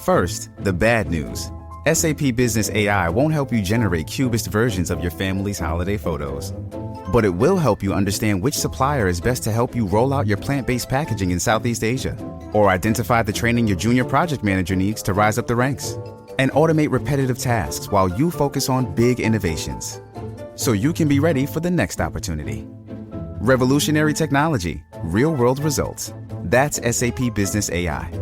First, the bad news. SAP Business AI won't help you generate cubist versions of your family's holiday photos. But it will help you understand which supplier is best to help you roll out your plant-based packaging in Southeast Asia, or identify the training your junior project manager needs to rise up the ranks, and automate repetitive tasks while you focus on big innovations, so you can be ready for the next opportunity. Revolutionary technology, real-world results. That's SAP Business AI.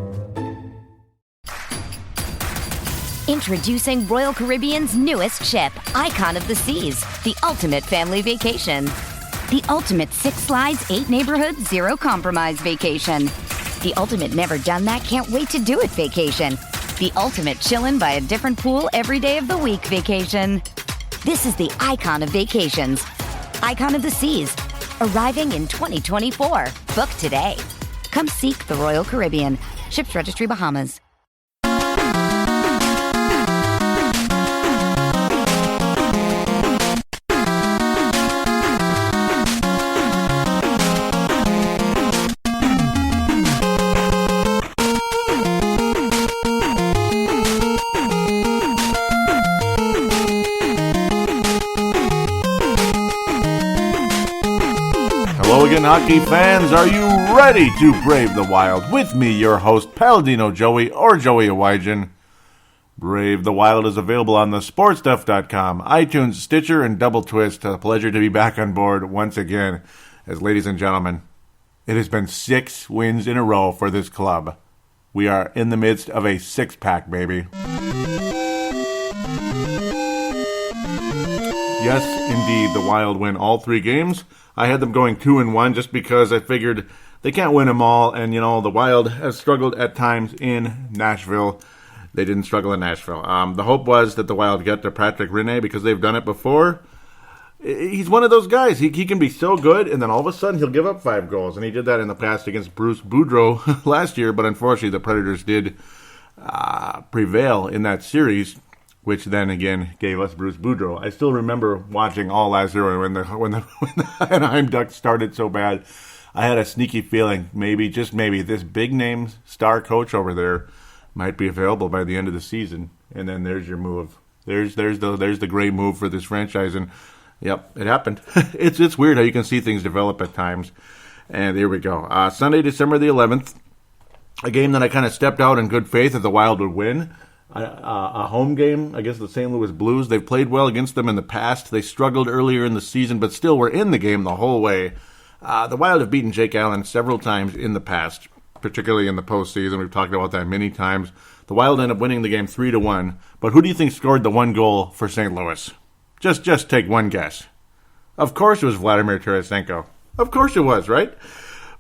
Introducing Royal Caribbean's newest ship, Icon of the Seas, the ultimate family vacation. The ultimate 6 slides, 8 neighborhoods, 0 compromise vacation. The ultimate never done that, can't wait to do it vacation. The ultimate chillin' by a different pool every day of the week vacation. This is the Icon of Vacations. Icon of the Seas, arriving in 2024. Book today. Come seek the Royal Caribbean. Ships Registry, Bahamas. Hello again, hockey fans. Are you ready to brave the wild? With me, your host, Paladino Joey, or Joey Awajan. Brave the Wild is available on the sportstuff.com, iTunes, Stitcher, and Double Twist. A pleasure to be back on board once again. As ladies and gentlemen, it has been 6 wins in a row for this club. We are in the midst of a 6-pack, baby. Yes, indeed, the Wild win all 3 games. I had them going 2-1 just because I figured they can't win them all. And, the Wild has struggled at times in Nashville. They didn't struggle in Nashville. The hope was that the Wild get to Patrick Rinne because they've done it before. He's one of those guys. He can be so good, and then all of a sudden he'll give up 5 goals. And he did that in the past against Bruce Boudreau last year. But unfortunately, the Predators did prevail in that series, which then again gave us Bruce Boudreau. I still remember watching all last year when the Anaheim Ducks started so bad. I had a sneaky feeling just maybe this big name star coach over there might be available by the end of the season. And then there's your move. There's the great move for this franchise. And yep, it happened. It's weird how you can see things develop at times. And here we go. Sunday, December the 11th, a game that I kind of stepped out in good faith that the Wild would win. A home game against the St. Louis Blues. They've played well against them in the past. They struggled earlier in the season, but still were in the game the whole way. The Wild have beaten Jake Allen several times in the past, particularly in the postseason. We've talked about that many times. The Wild ended up winning the game 3-1. But who do you think scored the 1 goal for St. Louis? Just take one guess. Of course it was Vladimir Tarasenko. Of course it was, right?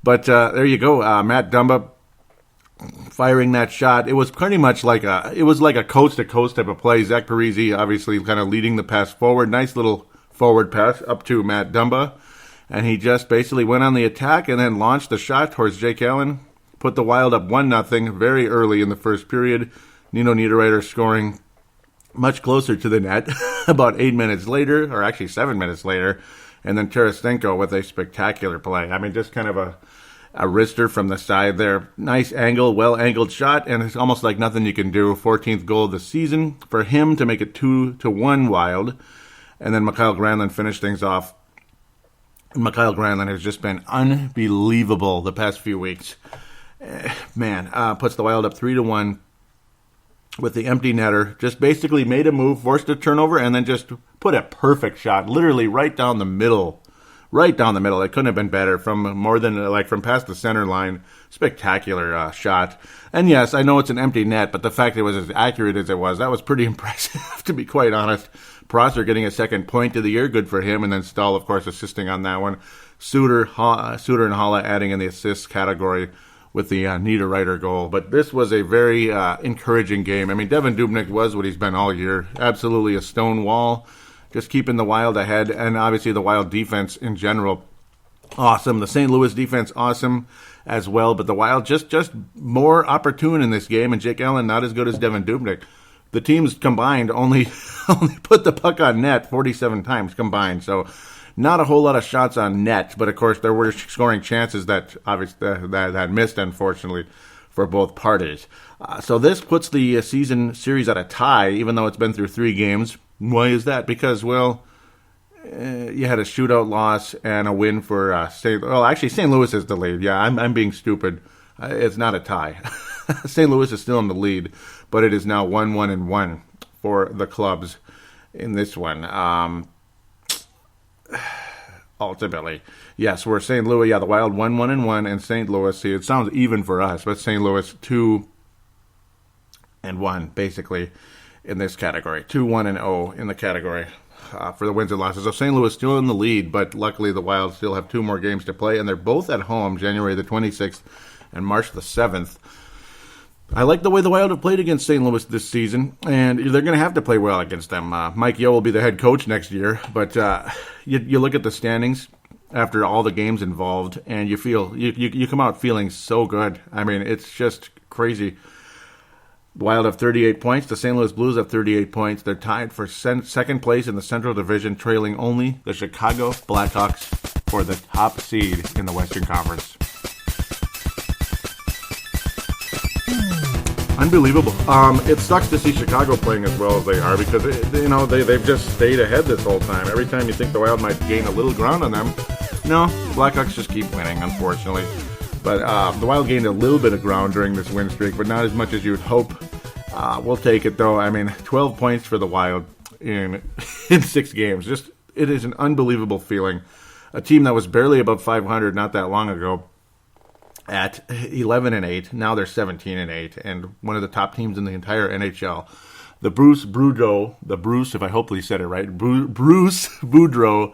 But there you go. Matt Dumba firing that shot. It was pretty much like a coast-to-coast type of play. Zach Parise obviously kind of leading the pass forward. Nice little forward pass up to Matt Dumba. And he just basically went on the attack and then launched the shot towards Jake Allen. Put the Wild up 1-0 very early in the first period. Nino Niederreiter scoring much closer to the net about 8 minutes later, or actually 7 minutes later. And then Tarasenko with a spectacular play. I mean, just kind of a wrister from the side there. Nice angle, well-angled shot, and it's almost like nothing you can do. 14th goal of the season for him to make it 2-1 Wild. And then Mikael Granlund finished things off. Mikael Granlund has just been unbelievable the past few weeks. Puts the Wild up 3-1 with the empty netter. Just basically made a move, forced a turnover, and then just put a perfect shot, literally right down the middle. Right down the middle. It couldn't have been better from from past the center line. Spectacular shot. And yes, I know it's an empty net, but the fact it was as accurate as it was, that was pretty impressive, to be quite honest. Prosser getting a second point of the year. Good for him. And then Stahl, of course, assisting on that one. Suter and Haula adding in the assist category with the Niederreiter goal. But this was a very encouraging game. I mean, Devin Dubnyk was what he's been all year. Absolutely a stone wall. Just keeping the Wild ahead, and obviously the Wild defense in general, awesome. The St. Louis defense, awesome as well. But the Wild just more opportune in this game, and Jake Allen not as good as Devin Dubnyk. The teams combined only put the puck on net 47 times combined, so not a whole lot of shots on net. But of course, there were scoring chances that obviously that missed, unfortunately, for both parties. So this puts the season series at a tie, even though it's been through 3 games. Why is that? Because, well, you had a shootout loss and a win for St. Well, actually, St. Louis is the lead. Yeah, I'm being stupid. It's not a tie. St. Louis is still in the lead, but it is now 1-1-1 for the clubs in this one. Ultimately, yes, we're St. Louis. Yeah, the Wild 1-1-1, and St. Louis. See, it sounds even for us, but St. Louis 2-1 basically in this category. 2-1-0 in the category for the wins and losses. So St. Louis still in the lead, but luckily the Wild still have 2 more games to play, and they're both at home, January the 26th and March the 7th. I like the way the Wild have played against St. Louis this season, and they're going to have to play well against them. Mike Yeo will be the head coach next year, but you look at the standings after all the games involved, and you feel you come out feeling so good. I mean, it's just crazy. The Wild have 38 points. The St. Louis Blues have 38 points. They're tied for second place in the Central Division, trailing only the Chicago Blackhawks for the top seed in the Western Conference. Unbelievable. It sucks to see Chicago playing as well as they are because they've just stayed ahead this whole time. Every time you think the Wild might gain a little ground on them, no, the Blackhawks just keep winning, unfortunately. But the Wild gained a little bit of ground during this win streak, but not as much as you'd hope. We'll take it, though. I mean, 12 points for the Wild in 6 games. Just, it is an unbelievable feeling. A team that was barely above 500 not that long ago at 11-8. Now they're 17-8, and one of the top teams in the entire NHL. The Bruce Boudreau, if I hopefully said it right, Bruce Boudreau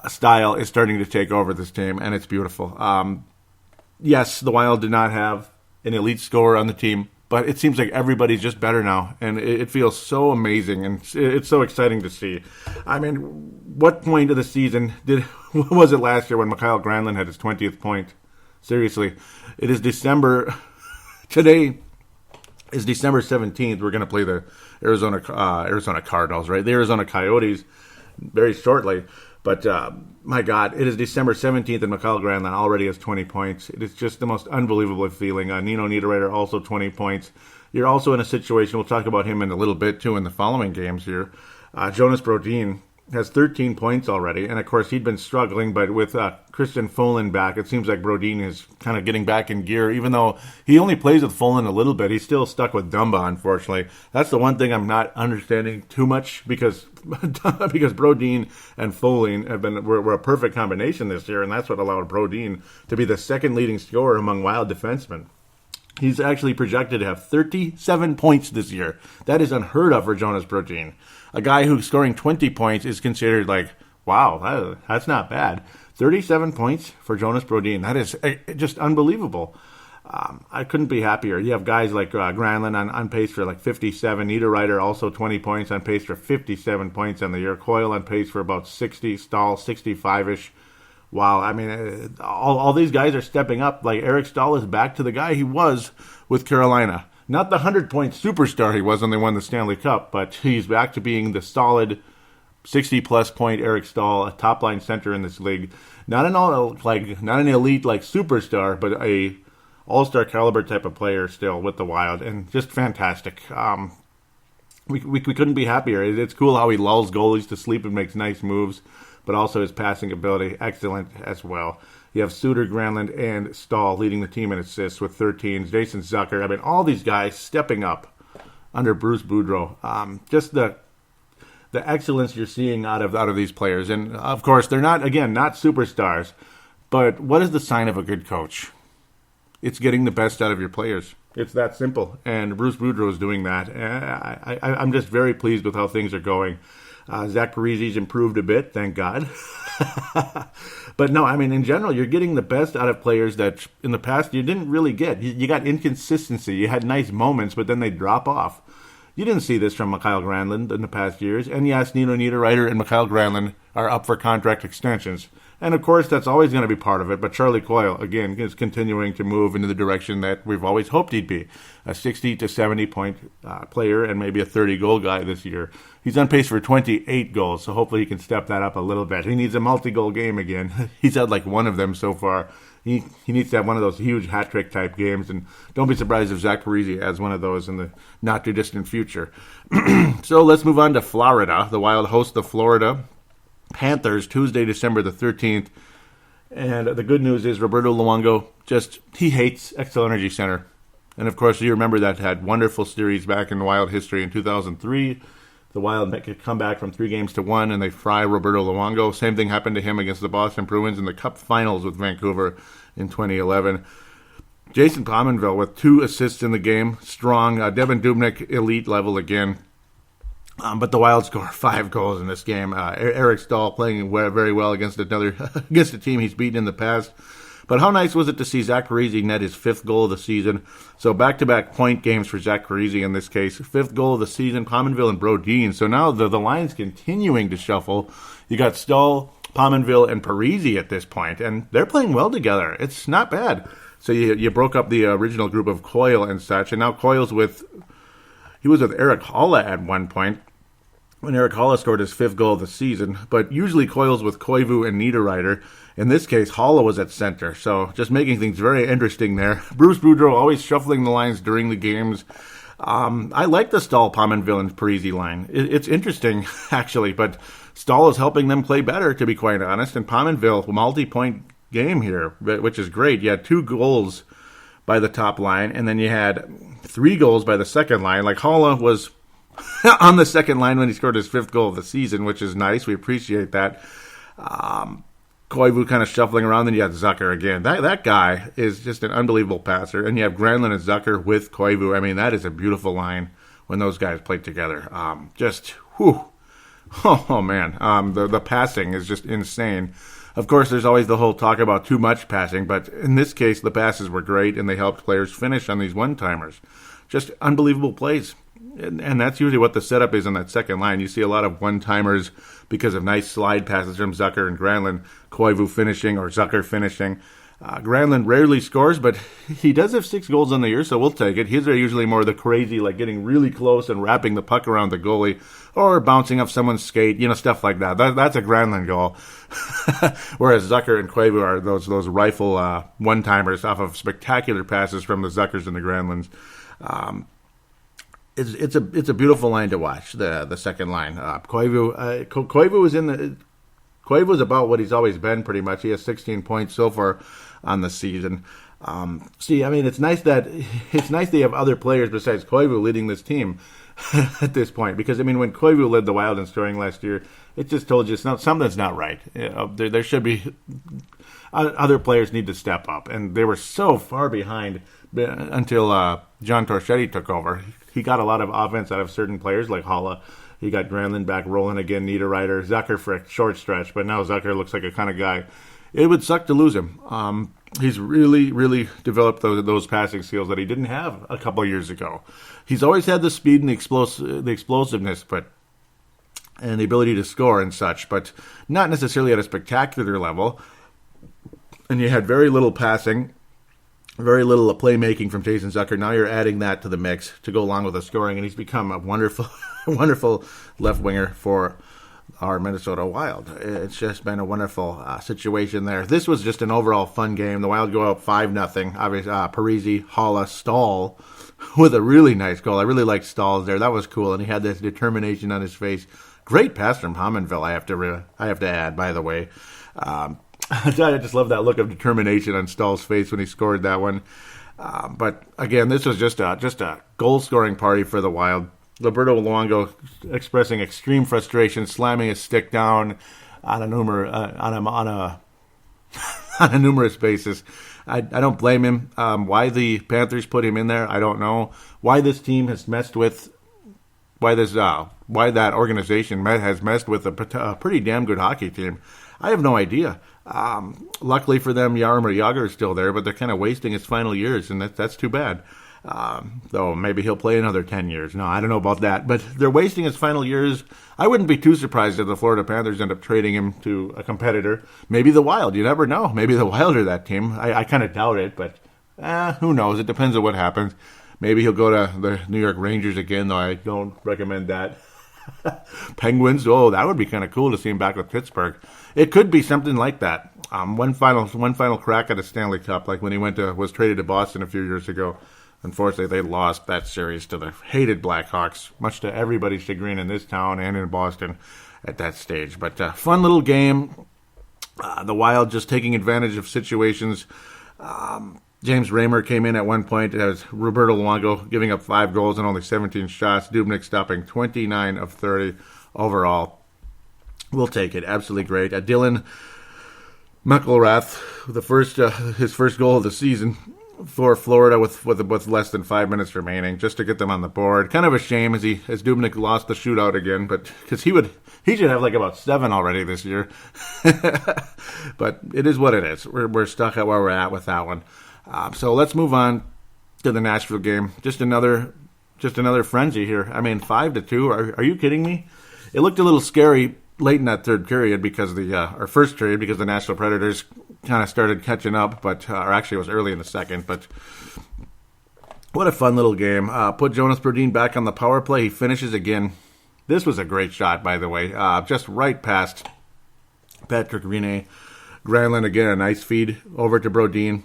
style is starting to take over this team, and it's beautiful. Yes, the Wild did not have an elite scorer on the team, but it seems like everybody's just better now, and it feels so amazing, and it's so exciting to see. I mean, what point of the season was it last year when Mikael Granlund had his 20th point? Seriously, it is December. Today is December 17th. We're going to play the Arizona Cardinals, right? The Arizona Coyotes very shortly. But, my God, it is December 17th, and Mikael Granlund already has 20 points. It is just the most unbelievable feeling. Nino Niederreiter also 20 points. You're also in a situation, we'll talk about him in a little bit, too, in the following games here. Jonas Brodin has 13 points already, and, of course, he'd been struggling, but with Christian Folin back, it seems like Brodin is kind of getting back in gear. Even though he only plays with Folin a little bit, he's still stuck with Dumba, unfortunately. That's the one thing I'm not understanding too much, because Brodin and Folin were a perfect combination this year, and that's what allowed Brodin to be the second leading scorer among Wild defensemen. He's actually projected to have 37 points this year. That is unheard of for Jonas Brodin. A guy who's scoring 20 points is considered like, wow, that's not bad. 37 points for Jonas Brodin. That is just unbelievable. I couldn't be happier. You have guys like Granlund on pace for like 57. Niederreiter also 20 points, on pace for 57 points on the year. Coyle on pace for about 60. Stahl 65-ish. Wow, I mean, all these guys are stepping up. Like Eric Stahl is back to the guy he was with Carolina. Not the 100-point superstar he was when they won the Stanley Cup, but he's back to being the solid 60-plus point Eric Stahl, a top-line center in this league. Not an elite like superstar, but a all-star caliber type of player still with the Wild, and just fantastic. We couldn't be happier. It's cool how he lulls goalies to sleep and makes nice moves, but also his passing ability, excellent as well. You have Suter, Granlund, and Stahl leading the team in assists with 13. Jason Zucker. I mean, all these guys stepping up under Bruce Boudreau. Just the excellence you're seeing out of these players. And, of course, they're not superstars. But what is the sign of a good coach? It's getting the best out of your players. It's that simple. And Bruce Boudreau is doing that. I'm just very pleased with how things are going. Zach Parise's improved a bit, thank God. But no, I mean, in general, you're getting the best out of players that in the past you didn't really get. You got inconsistency. You had nice moments, but then they drop off. You didn't see this from Mikael Granlund in the past years. And yes, Nino Niederreiter and Mikael Granlund are up for contract extensions. And, of course, that's always going to be part of it. But Charlie Coyle, again, is continuing to move into the direction that we've always hoped he'd be. A 60 to 70-point player and maybe a 30-goal guy this year. He's on pace for 28 goals, so hopefully he can step that up a little bit. He needs a multi-goal game again. He's had like one of them so far he needs to have one of those huge hat-trick type games, and don't be surprised if Zach Parise has one of those in the not-too-distant future. So let's move on to Florida. The Wild host the Florida Panthers Tuesday, December the 13th. And the good news is Roberto Luongo he hates Xcel Energy Center. And, of course, you remember that had wonderful series back in Wild history in 2003. The Wild make a comeback from 3-1, and they fry Roberto Luongo. Same thing happened to him against the Boston Bruins in the Cup Finals with Vancouver in 2011. Jason Pominville with 2 assists in the game. Strong. Devin Dubnyk, elite level again. But the Wild score 5 goals in this game. Eric Stahl playing very well against against a team he's beaten in the past. But how nice was it to see Zach Parise net his 5th goal of the season? So back-to-back point games for Zach Parise in this case. 5th goal of the season, Pominville and Brodin. So now the line's continuing to shuffle. You got Stahl, Pominville, and Parise at this point, and they're playing well together. It's not bad. So you broke up the original group of Coyle and such, and now Coyle's he was with Eric Haula at one point, when Eric Haula scored his 5th goal of the season, but usually Coyle's with Koivu and Niederreiter. In this case, Haula was at center, so just making things very interesting there. Bruce Boudreau always shuffling the lines during the games. I like the Stahl, Pominville, and Parise line. It's interesting, actually, but Stahl is helping them play better, to be quite honest, and Pominville, multi-point game here, which is great. You had 2 goals by the top line, and then you had 3 goals by the second line. Like Haula was on the second line when he scored his 5th goal of the season, which is nice. We appreciate that. Koivu kind of shuffling around. Then you have Zucker again. That guy is just an unbelievable passer. And you have Granlund and Zucker with Koivu. I mean, that is a beautiful line when those guys play together. Oh man. The passing is just insane. Of course, there's always the whole talk about too much passing, but in this case, the passes were great, and they helped players finish on these one-timers. Just unbelievable plays. And that's usually what the setup is on that second line. You see a lot of one-timers because of nice slide passes from Zucker and Granlund, Koivu finishing or Zucker finishing. Granlund rarely scores, but he does have 6 goals on the year, so we'll take it. His are usually more the crazy, like getting really close and wrapping the puck around the goalie or bouncing off someone's skate, stuff like that. That's a Granlund goal. Whereas Zucker and Koivu are those rifle one-timers off of spectacular passes from the Zuckers and the Granlunds. It's a beautiful line to watch, the second line. Koivu is about what he's always been, pretty much. He has 16 points so far on the season. It's nice that you have other players besides Koivu leading this team at this point. Because when Koivu led the Wild in scoring last year, it just told you something's not right. There should be other players need to step up, and they were so far behind until John Torchetti took over. He got a lot of offense out of certain players like Haula. He got Granlund back rolling again, Niederreiter, Zucker for a short stretch, but now Zucker looks like a kind of guy. It would suck to lose him. He's really, really developed those passing skills that he didn't have a couple of years ago. He's always had the speed and the explosiveness, and the ability to score and such, but not necessarily at a spectacular level. And you had very little passing, very little playmaking from Jason Zucker. Now you're adding that to the mix to go along with the scoring, and he's become a wonderful, wonderful left winger for our Minnesota Wild. It's just been a wonderful situation there. This was just an overall fun game. The Wild go up 5-0. Obviously, Parise, Haula, Stahl with a really nice goal. I really liked Stahl's there. That was cool, and he had this determination on his face. Great pass from Pominville, I have to add, by the way. I just love that look of determination on Stahl's face when he scored that one. But again, this was just a goal-scoring party for the Wild. Roberto Luongo expressing extreme frustration, slamming his stick down on a numerous basis. I don't blame him. Why the Panthers put him in there, I don't know. Why this team has messed with, why that organization has messed with a pretty damn good hockey team, I have no idea. Luckily for them, Jaromir Jagr is still there, but they're kind of wasting his final years, and that's too bad. Though maybe he'll play another 10 years. No, I don't know about that. But they're wasting his final years. I wouldn't be too surprised if the Florida Panthers end up trading him to a competitor. Maybe the Wild. You never know. Maybe the Wild are that team. I kind of doubt it, but who knows? It depends on what happens. Maybe he'll go to the New York Rangers again, though I don't recommend that. Penguins, that would be kind of cool to see him back with Pittsburgh. It could be something like that. One final crack at a Stanley Cup, like when he was traded to Boston a few years ago. Unfortunately, they lost that series to the hated Blackhawks, much to everybody's chagrin in this town and in Boston at that stage. But fun little game. The Wild just taking advantage of situations. James Raymer came in at one point as Roberto Luongo giving up 5 goals and only 17 shots. Dubnyk stopping 29 of 30 overall. We'll take it. Absolutely great. Dylan McIlrath, his first goal of the season for Florida with less than 5 minutes remaining, just to get them on the board. Kind of a shame as Dubnyk lost the shootout again, but because he should have like about 7 already this year. But it is what it is. We're stuck at where we're at with that one. So let's move on to the Nashville game. Just another frenzy here. I mean, 5-2. Are you kidding me? It looked a little scary late in that third period because first period because the Nashville Predators kind of started catching up, or actually it was early in the second. But what a fun little game. Put Jonas Brodin back on the power play. He finishes again. This was a great shot, by the way. Just right past Patrick Rinne. Granlund again, a nice feed over to Brodin.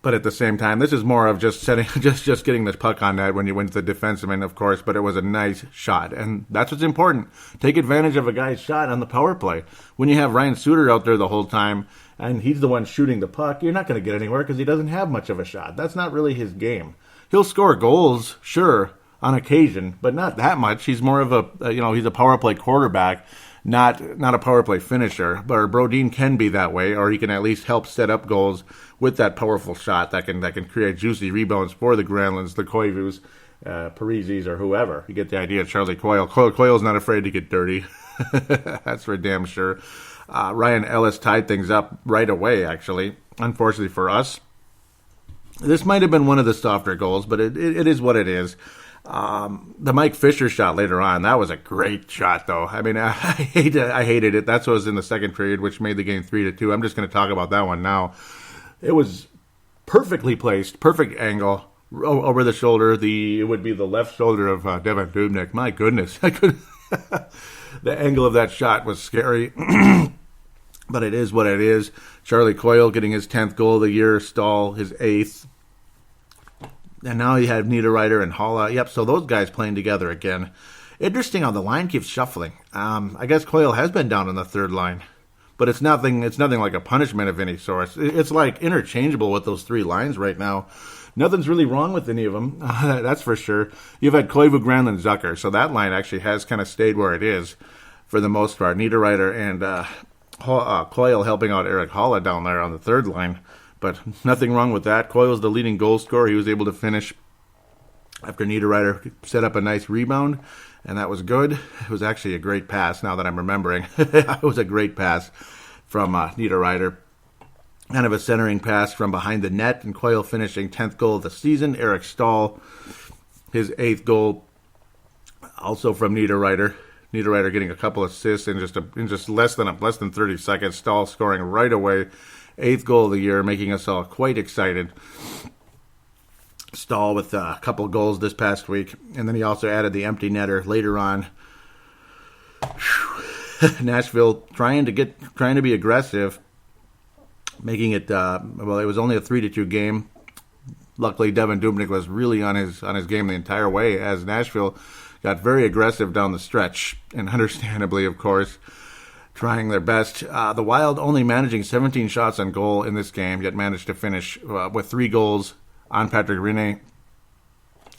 But at the same time, this is more of just getting the puck on net when you win to the defenseman, of course, but it was a nice shot. And that's what's important. Take advantage of a guy's shot on the power play. When you have Ryan Suter out there the whole time, and he's the one shooting the puck, you're not going to get anywhere because he doesn't have much of a shot. That's not really his game. He'll score goals, sure, on occasion, but not that much. He's more of he's a power play quarterback, not a power play finisher. But Brodin can be that way, or he can at least help set up goals with that powerful shot that can create juicy rebounds for the Granlunds, the Koivus, Parisis, or whoever. You get the idea. Charlie Coyle. Coyle's not afraid to get dirty. That's for damn sure. Ryan Ellis tied things up right away, actually. Unfortunately for us. This might have been one of the softer goals, but it is what it is. The Mike Fisher shot later on, that was a great shot, though. I mean, I hated it. That's what was in the second period, which made the game 3-2. I'm just going to talk about that one now. It was perfectly placed, perfect angle, over the shoulder. It would be the left shoulder of Devan Dubnyk. My goodness. The angle of that shot was scary. But it is what it is. Charlie Coyle getting his 10th goal of the year. Stahl, his 8th. And now you have Niederreiter and Haula. Yep, so those guys playing together again. Interesting how the line keeps shuffling. I guess Coyle has been down on the third line. But it's nothing like a punishment of any sort. It's like interchangeable with those 3 lines right now. Nothing's really wrong with any of them. That's for sure. You've had Koivu, Granlund, Zucker. So that line actually has kind of stayed where it is for the most part. Niederreiter and Coyle helping out Eric Haula down there on the third line. But nothing wrong with that. Coyle's the leading goal scorer. He was able to finish after Niederreiter set up a nice rebound. And that was good. It was actually a great pass, now that I'm remembering. It was a great pass from Niederreiter. Kind of a centering pass from behind the net, and Coyle finishing 10th goal of the season. Eric Stahl, his 8th goal, also from Niederreiter. Niederreiter getting a couple assists in just less than 30 seconds. Stahl scoring right away. 8th goal of the year, making us all quite excited. Stahl with a couple goals this past week, and then he also added the empty netter later on. Nashville trying to be aggressive, making it. It was only a 3-2 game. Luckily, Devan Dubnyk was really on his game the entire way, as Nashville got very aggressive down the stretch, and understandably, of course, trying their best. The Wild only managing 17 shots on goal in this game, yet managed to finish with 3 goals on Patrick Rinne,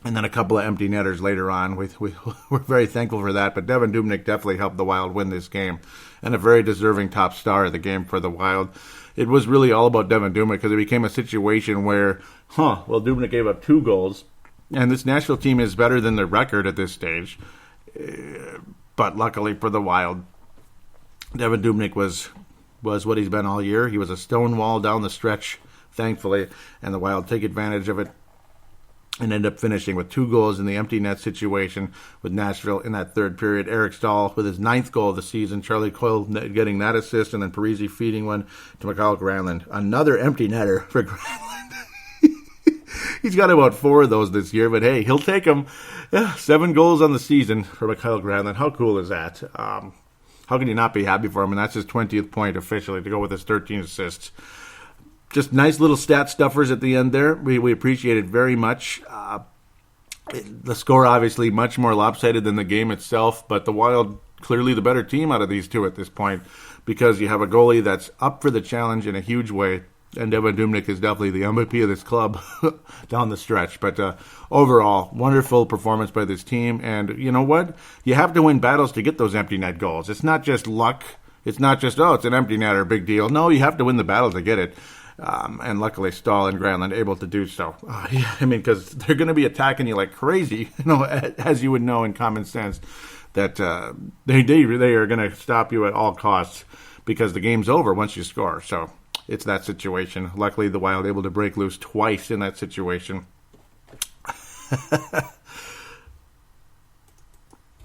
and then a couple of empty netters later on. We're very thankful for that, but Devan Dubnyk definitely helped the Wild win this game, and a very deserving top star of the game for the Wild. It was really all about Devan Dubnyk because it became a situation where, Dubnyk gave up 2 goals, and this Nashville team is better than their record at this stage. But luckily for the Wild, Devan Dubnyk was what he's been all year. He was a stone wall down the stretch, thankfully, and the Wild take advantage of it and end up finishing with 2 goals in the empty net situation with Nashville in that third period. Eric Stahl with his 9th goal of the season. Charlie Coyle getting that assist, and then Parisi feeding one to Mikael Granlund. Another empty netter for Granlund. He's got about 4 of those this year, but hey, he'll take them. 7 goals on the season for Mikael Granlund. How cool is that? how can you not be happy for him? And that's his 20th point officially to go with his 13 assists. Just nice little stat stuffers at the end there. We appreciate it very much. The score obviously much more lopsided than the game itself, but the Wild clearly the better team out of these two at this point because you have a goalie that's up for the challenge in a huge way, and Devan Dubnyk is definitely the MVP of this club down the stretch. But overall, wonderful performance by this team, and you know what? You have to win battles to get those empty net goals. It's not just luck. It's not just, it's an empty net or a big deal. No, you have to win the battle to get it. And luckily, Stahl and Granlund able to do so. Because they're going to be attacking you like crazy, as you would know in common sense, that they are going to stop you at all costs because the game's over once you score. So it's that situation. Luckily, the Wild able to break loose twice in that situation.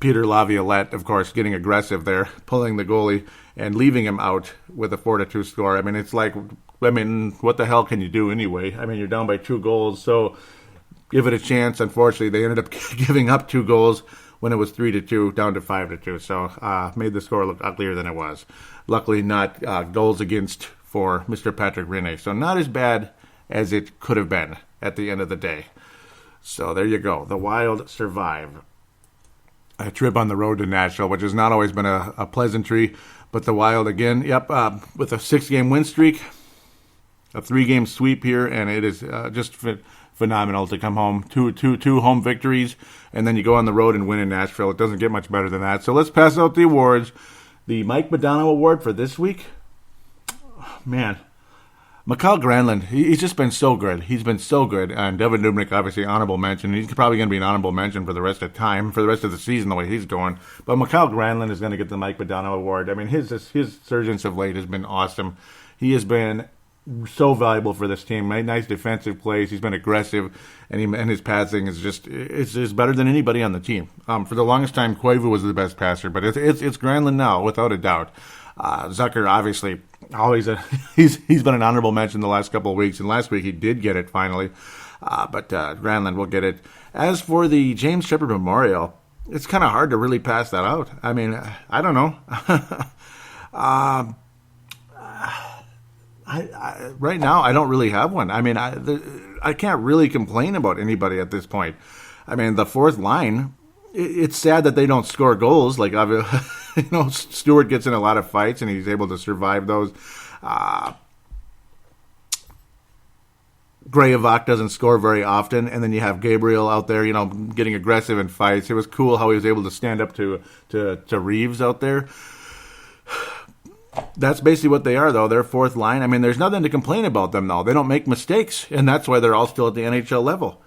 Peter Laviolette, of course, getting aggressive there, pulling the goalie and leaving him out with a 4-2 score. It's like, what the hell can you do anyway? You're down by 2 goals, so give it a chance. Unfortunately, they ended up giving up 2 goals when it was 3-2, down to 5-2. So made the score look uglier than it was. Luckily, not goals against for Mr. Patrick Rinne. So not as bad as it could have been at the end of the day. So there you go. The Wild survive a trip on the road to Nashville, which has not always been a pleasantry. But the Wild, again, with a 6-game win streak, a 3-game sweep here, and it is just phenomenal to come home. Two home victories, and then you go on the road and win in Nashville. It doesn't get much better than that. So let's pass out the awards. The Mike Modano Award for this week, man, Mikael Granlund, he's just been so good. He's been so good. And Devan Dubnyk, obviously, honorable mention. He's probably going to be an honorable mention for the rest of time, for the rest of the season, the way he's going. But Mikael Granlund is going to get the Mike Modano Award. His surgence of late has been awesome. He has been so valuable for this team. Made nice defensive plays. He's been aggressive, and his passing is just better than anybody on the team. For the longest time, Koivu was the best passer, but it's Granlund now, without a doubt. Zucker, obviously, he's been an honorable mention the last couple of weeks, and last week he did get it finally. But Granlund will get it. As for the James Shepherd Memorial, it's kind of hard to really pass that out. I don't know. Right now, I don't really have one. I can't really complain about anybody at this point. The fourth line, it's sad that they don't score goals. Like, Stewart gets in a lot of fights, and he's able to survive those. Grayovac doesn't score very often, and then you have Gabriel out there, getting aggressive in fights. It was cool how he was able to stand up to Reeves out there. That's basically what they are, though. They're fourth line. There's nothing to complain about them, though. They don't make mistakes, and that's why they're all still at the NHL level.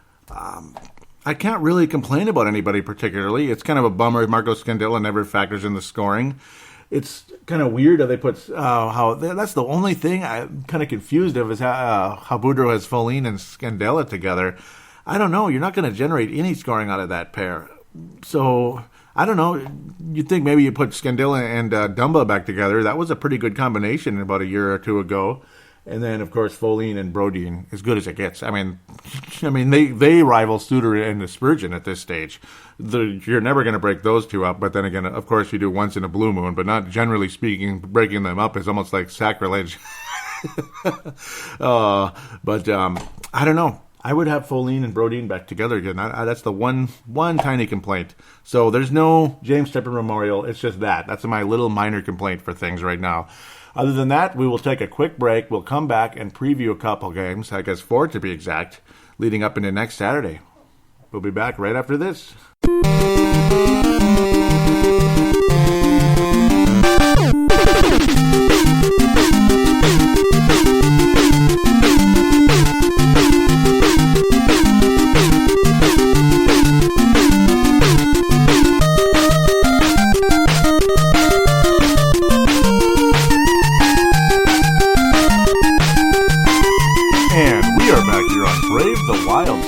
I can't really complain about anybody particularly. It's kind of a bummer. Marco Scandella never factors in the scoring. It's kind of weird how they put how that's the only thing I'm kind of confused of is how Boudreau has Foligno and Scandella together. I don't know. You're not going to generate any scoring out of that pair. So I don't know. You'd think maybe you put Scandella and Dumba back together. That was a pretty good combination about a year or two ago. And then, of course, Foligno and Brodin, as good as it gets. They rival Suter and Spurgeon at this stage. You're never going to break those two up. But then again, of course, you do once in a blue moon. But not generally speaking, breaking them up is almost like sacrilege. But I don't know. I would have Foligno and Brodin back together again. That's the one tiny complaint. So there's no James Shepherd Memorial. It's just that. That's my little minor complaint for things right now. Other than that, we will take a quick break. We'll come back and preview a couple games, I guess 4 to be exact, leading up into next Saturday. We'll be back right after this.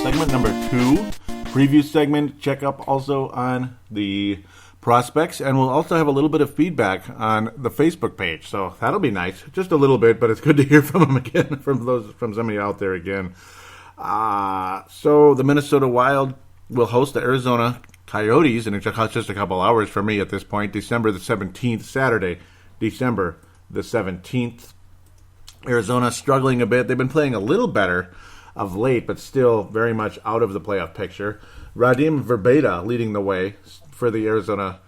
Segment number 2, preview segment, check up also on the prospects, and we'll also have a little bit of feedback on the Facebook page, so that'll be nice. Just a little bit, but it's good to hear from them again, from somebody out there again. So the Minnesota Wild will host the Arizona Coyotes, and it's just a couple hours for me at this point, December the 17th, Saturday, December the 17th. Arizona struggling a bit. They've been playing a little better of late, but still very much out of the playoff picture. Radim Verbeda leading the way for the Arizona.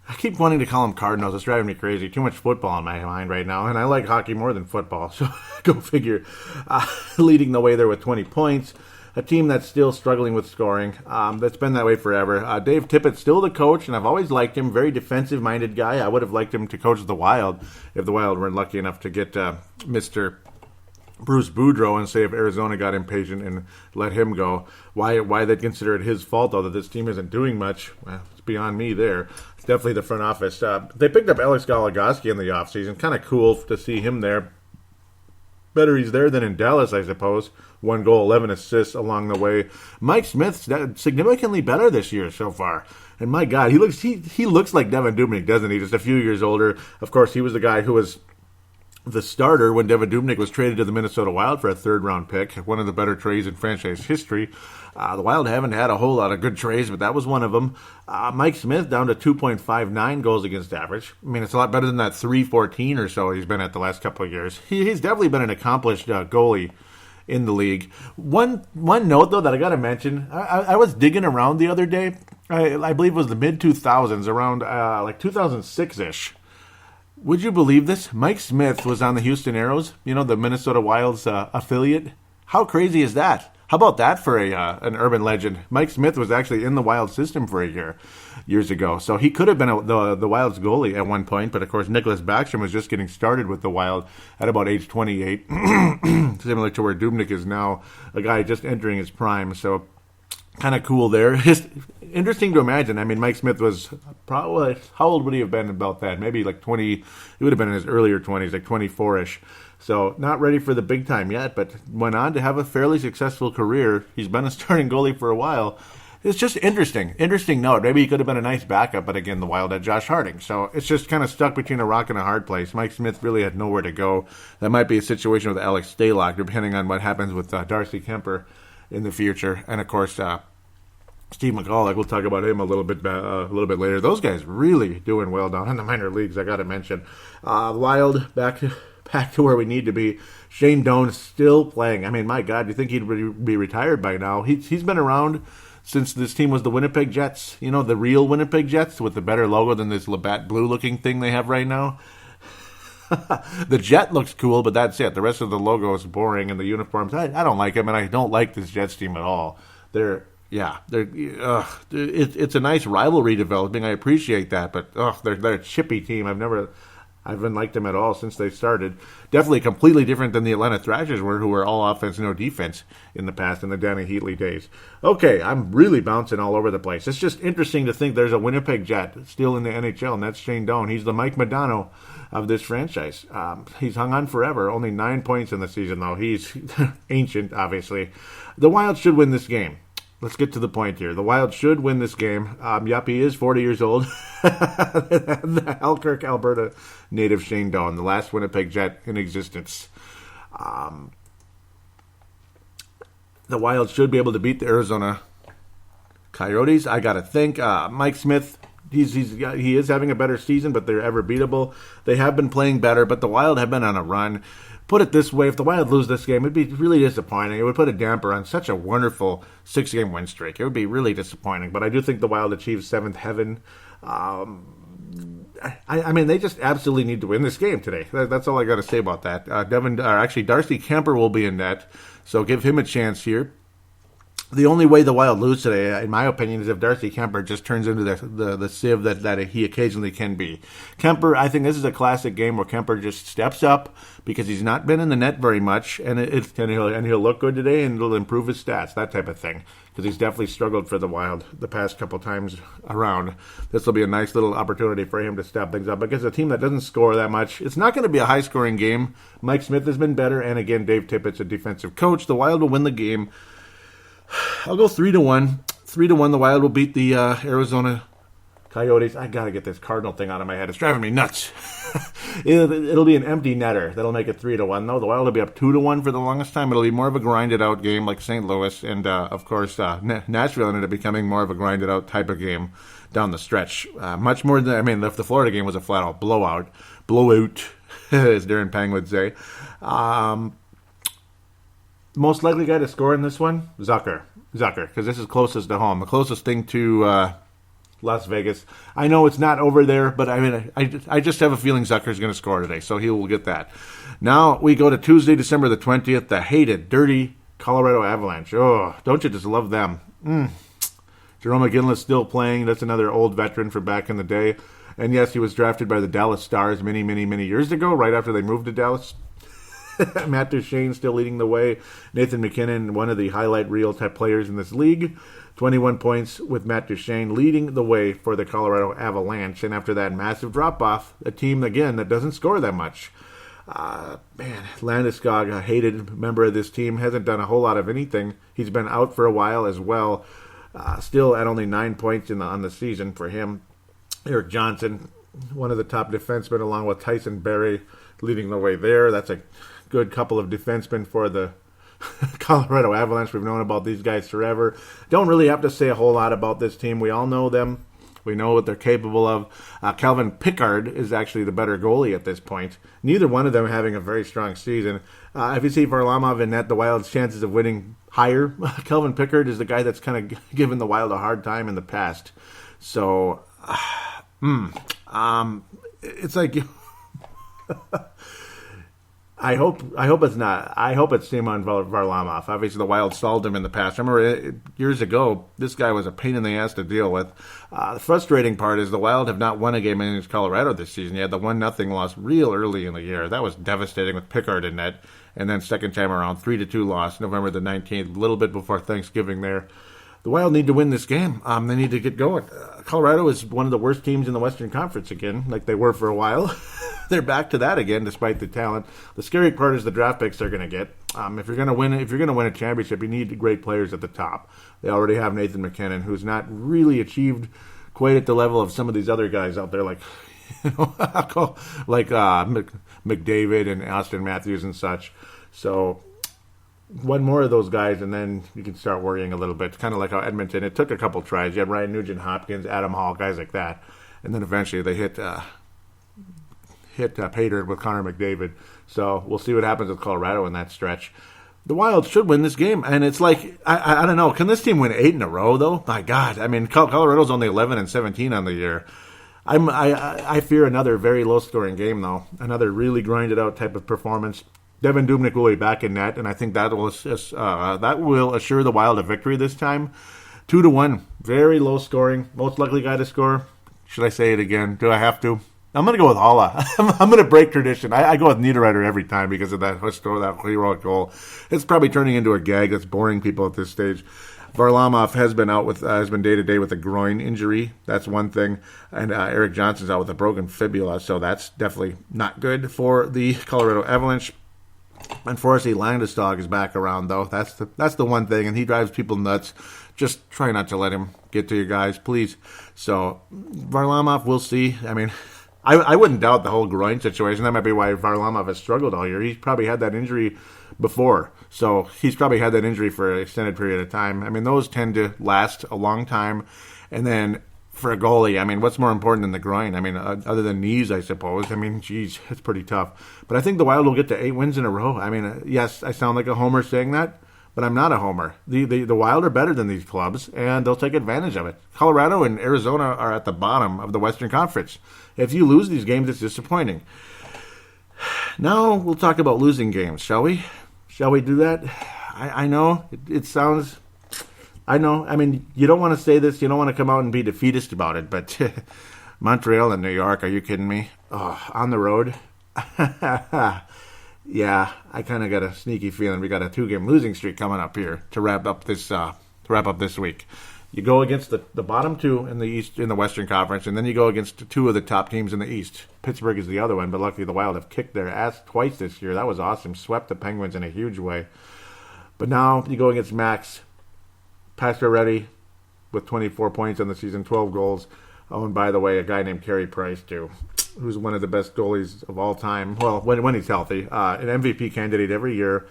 I keep wanting to call them Cardinals. It's driving me crazy. Too much football in my mind right now, and I like hockey more than football, so go figure. Leading the way there with 20 points. A team that's still struggling with scoring. That's been that way forever. Dave Tippett's still the coach, and I've always liked him. Very defensive-minded guy. I would have liked him to coach the Wild if the Wild weren't lucky enough to get Mr. Bruce Boudreau and say if Arizona got impatient and let him go. Why they'd consider it his fault, though, that this team isn't doing much. Well, it's beyond me there. It's definitely the front office. They picked up Alex Goligoski in the offseason. Kind of cool to see him there. Better he's there than in Dallas, I suppose. 1 goal, 11 assists along the way. Mike Smith's significantly better this year so far. And my God, he looks like Devin Dubnyk, doesn't he? Just a few years older. Of course, he was the guy who was the starter when Devin Dubnyk was traded to the Minnesota Wild for a third-round pick. One of the better trades in franchise history. The Wild haven't had a whole lot of good trades, but that was one of them. Mike Smith down to 2.59 goals against average. I mean, it's a lot better than that 3.14 or so he's been at the last couple of years. He's definitely been an accomplished goalie in the league. One note, though, that I got to mention, I was digging around the other day. I believe it was the mid-2000s, around like 2006-ish. Would you believe this? Mike Smith was on the Houston Aeros, the Minnesota Wild's affiliate. How crazy is that? How about that for an urban legend? Mike Smith was actually in the Wild system for a year, years ago. So he could have been the Wild's goalie at one point, but of course Nicholas Backstrom was just getting started with the Wild at about age 28, similar to where Dubnyk is now, a guy just entering his prime. So kind of cool there. Just interesting to imagine. I mean, Mike Smith was probably, how old would he have been about that? Maybe like 20, he would have been in his earlier 20s, like 24-ish. So not ready for the big time yet, but went on to have a fairly successful career. He's been a starting goalie for a while. It's just interesting. Interesting note. Maybe he could have been a nice backup, but again, the Wild had Josh Harding. So it's just kind of stuck between a rock and a hard place. Mike Smith really had nowhere to go. That might be a situation with Alex Stalock, depending on what happens with Darcy Kemper in the future. And of course, Steve McCulloch, we'll talk about him a little bit later. Those guys really doing well down in the minor leagues, I got to mention. Wild back to where we need to be. Shane Doan still playing. I mean, my God, you think he'd be retired by now? He's been around since this team was the Winnipeg Jets. The real Winnipeg Jets with the better logo than this Labatt blue-looking thing they have right now. The Jet looks cool, but that's it. The rest of the logo is boring, and the uniforms, I don't like them, and I don't like this Jets team at all. It's a nice rivalry developing. I appreciate that, but they're a chippy team. I haven't liked them at all since they started. Definitely completely different than the Atlanta Thrashers who were all offense, no defense in the past, in the Danny Heatley days. Okay, I'm really bouncing all over the place. It's just interesting to think there's a Winnipeg Jet still in the NHL, and that's Shane Doan. He's the Mike Modano of this franchise. He's hung on forever. Only 9 points in the season, though. He's ancient, obviously. The Wild should win this game. Let's get to the point here. The Wild should win this game. He is 40 years old. The Halkirk, Alberta native Shane Doan, the last Winnipeg Jet in existence. The Wild should be able to beat the Arizona Coyotes. I got to think. Mike Smith, he is having a better season, but they're ever beatable. They have been playing better, but the Wild have been on a run. Put it this way, if the Wild lose this game, it'd be really disappointing. It would put a damper on such a wonderful 6-game win streak. It would be really disappointing, but I do think the Wild achieves seventh heaven. I mean, they just absolutely need to win this game today. That's all I got to say about that. Darcy Kemper will be in net, so give him a chance here. The only way the Wild lose today, in my opinion, is if Darcy Kemper just turns into the sieve that he occasionally can be. Kemper, I think this is a classic game where Kemper just steps up because he's not been in the net very much, and he'll look good today, and it'll improve his stats, that type of thing, because he's definitely struggled for the Wild the past couple times around. This will be a nice little opportunity for him to step things up against a team that doesn't score that much. It's not going to be a high-scoring game. Mike Smith has been better, and again, Dave Tippett's a defensive coach. The Wild will win the game. I'll go 3-1. 3-1, the Wild will beat the Arizona Coyotes, I got to get this Cardinal thing out of my head. It's driving me nuts. It'll be an empty netter. That'll make it 3-1, though. The Wild will be up 2-1 for the longest time. It'll be more of a grinded-out game like St. Louis. And, of course, Nashville ended up becoming more of a grinded-out type of game down the stretch. Much more than, the Florida game was a flat-out blowout. Blowout, as Darren Pang would say. Most likely guy to score in this one, Zucker, because this is closest to home. The closest thing to Las Vegas. I know it's not over there, but I just have a feeling Zucker's going to score today, so he will get that. Now we go to Tuesday, December the 20th, the hated, dirty Colorado Avalanche. Oh, don't you just love them? Jerome McGinley still playing. That's another old veteran from back in the day. And yes, he was drafted by the Dallas Stars many, many, many years ago, right after they moved to Dallas. Matt Duchene still leading the way. Nathan MacKinnon, one of the highlight reel type players in this league. 21 points with Matt Duchene leading the way for the Colorado Avalanche. And after that massive drop-off, a team, again, that doesn't score that much. Landeskog, a hated member of this team, hasn't done a whole lot of anything. He's been out for a while as well. Still at only 9 points on the season for him. Eric Johnson, one of the top defensemen, along with Tyson Barrie, leading the way there. That's a good couple of defensemen for the Colorado Avalanche. We've known about these guys forever. Don't really have to say a whole lot about this team. We all know them. We know what they're capable of. Calvin Pickard is actually the better goalie at this point. Neither one of them having a very strong season. If you see Varlamov in net, the Wild's chances of winning higher. Calvin Pickard is the guy that's kind of given the Wild a hard time in the past. So, it's like... I hope it's not. I hope it's Simon Varlamov. Obviously, the Wild stalled him in the past. I remember years ago, this guy was a pain in the ass to deal with. The frustrating part is the Wild have not won a game against Colorado this season. You had the 1-0 loss real early in the year. That was devastating with Pickard in net. And then second time around, 3-2 loss, November the 19th, a little bit before Thanksgiving there. The Wild need to win this game. They need to get going. Colorado is one of the worst teams in the Western Conference again, like they were for a while. They're back to that again, despite the talent. The scary part is the draft picks they're going to get. If you're going to win a championship, you need great players at the top. They already have Nathan MacKinnon, who's not really achieved quite at the level of some of these other guys out there, like McDavid and Austin Matthews and such. So one more of those guys, and then you can start worrying a little bit. Kind of like how Edmonton, it took a couple tries. You had Ryan Nugent-Hopkins, Adam Hall, guys like that. And then eventually they hit pay dirt with Connor McDavid. So we'll see what happens with Colorado in that stretch. The Wild should win this game. And it's like, I don't know. Can this team win 8 in a row, though? My God. I mean, Colorado's only 11-17 on the year. I fear another very low-scoring game, though. Another really grinded-out type of performance. Devin Dubnyk will be back in net, and I think that will assure the Wild a victory this time. 2-1, very low scoring. Most likely guy to score. Should I say it again? Do I have to? I'm going to go with Haula. I'm going to break tradition. I go with Niederreiter every time because of that heroic goal. It's probably turning into a gag that's boring people at this stage. Varlamov has been day to day with a groin injury. That's one thing, and Eric Johnson's out with a broken fibula, so that's definitely not good for the Colorado Avalanche. Unfortunately, Landeskog is back around, though. That's the one thing, and he drives people nuts. Just try not to let him get to you guys, please. So, Varlamov, we'll see. I mean, I wouldn't doubt the whole groin situation. That might be why Varlamov has struggled all year. He's probably had that injury before, so he's probably had that injury for an extended period of time. I mean, those tend to last a long time, and then for a goalie, I mean, what's more important than the groin? I mean, other than knees, I suppose. I mean, geez, it's pretty tough. But I think the Wild will get to 8 wins in a row. I mean, yes, I sound like a homer saying that, but I'm not a homer. The Wild are better than these clubs, and they'll take advantage of it. Colorado and Arizona are at the bottom of the Western Conference. If you lose these games, it's disappointing. Now we'll talk about losing games, shall we? Shall we do that? I know it sounds... I know. I mean, you don't want to say this. You don't want to come out and be defeatist about it. But Montreal and New York, are you kidding me? Oh, on the road? Yeah, I kind of got a sneaky feeling we got a 2-game losing streak coming up here to wrap up this week. You go against the bottom 2 in the East, in the Western Conference, and then you go against 2 of the top teams in the East. Pittsburgh is the other one, but luckily the Wild have kicked their ass twice this year. That was awesome. Swept the Penguins in a huge way. But now you go against Max Pacioretty with 24 points on the season, 12 goals. Oh, and by the way, a guy named Carey Price, too, who's one of the best goalies of all time. Well, when he's healthy. An MVP candidate every year.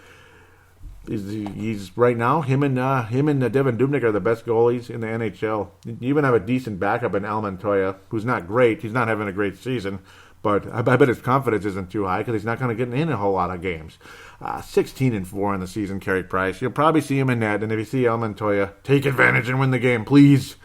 He's right now, him and Devin Dubnyk are the best goalies in the NHL. You even have a decent backup in Al Montoya, who's not great. He's not having a great season. But I bet his confidence isn't too high because he's not going to get in a whole lot of games. 16-4 in the season, Carey Price. You'll probably see him in net, and if you see Al Montoya, take advantage and win the game, please.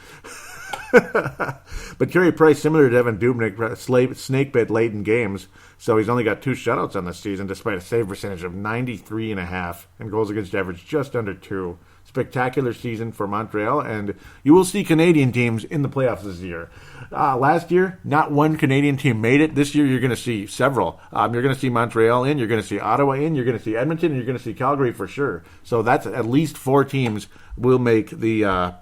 But Carey Price, similar to Devin Dubnyk, snake-bit late in games, so he's only got 2 shutouts on the season, despite a save percentage of 93.5 and goals against average just under 2. Spectacular season for Montreal, and you will see Canadian teams in the playoffs this year. Last year, not one Canadian team made it. This year, you're going to see several. You're going to see Montreal in, you're going to see Ottawa in, you're going to see Edmonton, and you're going to see Calgary for sure. So that's at least 4 teams will make the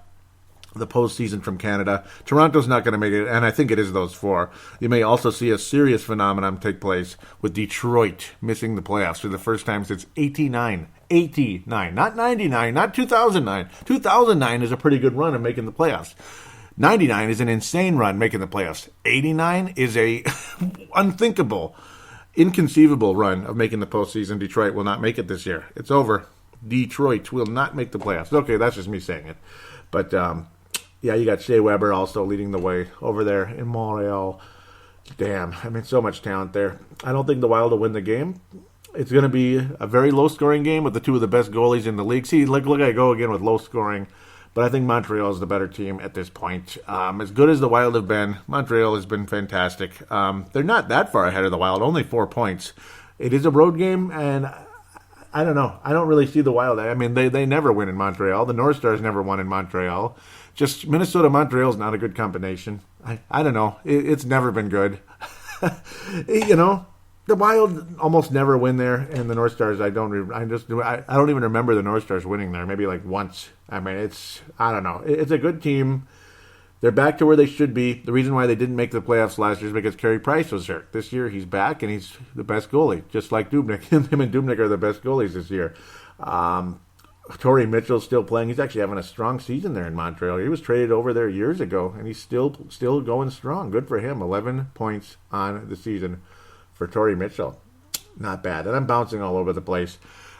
postseason from Canada. Toronto's not going to make it, and I think it is those 4. You may also see a serious phenomenon take place with Detroit missing the playoffs for the first time since 89. 89, not 99, not 2009. 2009 is a pretty good run of making the playoffs. 99 is an insane run making the playoffs. 89 is a unthinkable, inconceivable run of making the postseason. Detroit will not make it this year. It's over. Detroit will not make the playoffs. Okay, that's just me saying it. But, yeah, you got Shea Weber also leading the way over there in Montreal. Damn, I mean, so much talent there. I don't think the Wild will win the game. It's going to be a very low-scoring game with the 2 of the best goalies in the league. See, look, I go again with low-scoring. But I think Montreal is the better team at this point. As good as the Wild have been, Montreal has been fantastic. They're not that far ahead of the Wild, only 4 points. It is a road game, and I don't know. I don't really see the Wild. I mean, they never win in Montreal. The North Stars never won in Montreal. Just Minnesota-Montreal is not a good combination. I don't know. It's never been good. You know, the Wild almost never win there, and the North Stars, I don't even remember the North Stars winning there. Maybe like once. I mean, I don't know. It's a good team. They're back to where they should be. The reason why they didn't make the playoffs last year is because Carey Price was hurt. This year, he's back, and he's the best goalie, just like Dubnyk. Him and Dubnyk are the best goalies this year. Torrey Mitchell's still playing. He's actually having a strong season there in Montreal. He was traded over there years ago, and he's still going strong. Good for him. 11 points on the season for Torrey Mitchell. Not bad. And I'm bouncing all over the place.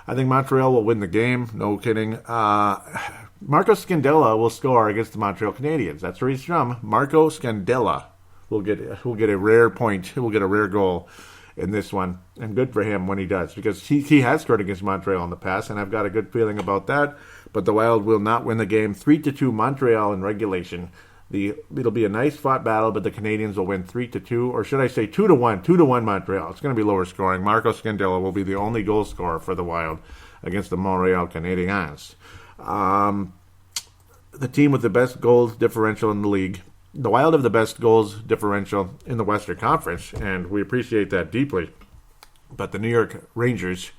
I think Montreal will win the game. No kidding. Marco Scandella will score against the Montreal Canadiens. That's where he's from. Marco Scandella will get a rare point. He will get a rare goal in this one. And good for him when he does, because he has scored against Montreal in the past, and I've got a good feeling about that. But the Wild will not win the game. 3-2 Montreal in regulation. It'll be a nice fought battle, but the Canadiens will win 3-2, or should I say 2-1? 2-1 Montreal. It's going to be lower scoring. Marco Scandella will be the only goal scorer for the Wild against the Montreal Canadiens. The team with the best goals differential in the league. The Wild have the best goals differential in the Western Conference, and we appreciate that deeply. But the New York Rangers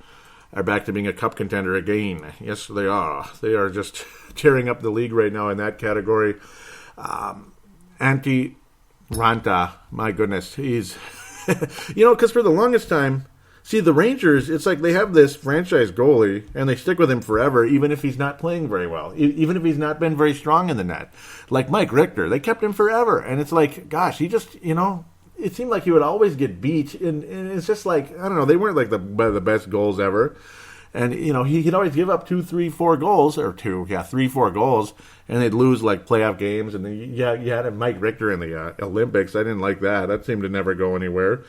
are back to being a cup contender again. Yes, they are. They are just tearing up the league right now in that category. Antti Ranta, my goodness, he's, because for the longest time, see, the Rangers, it's like they have this franchise goalie, and they stick with him forever, even if he's not playing very well, even if he's not been very strong in the net. Like Mike Richter, they kept him forever, and it's like, gosh, he just, it seemed like he would always get beat, and it's just like, I don't know, they weren't like the best goals ever. And, he'd always give up 2, 3, 4 goals, or 3, 4 goals, and they'd lose, like, playoff games. And then you had Mike Richter in the Olympics. I didn't like that. That seemed to never go anywhere.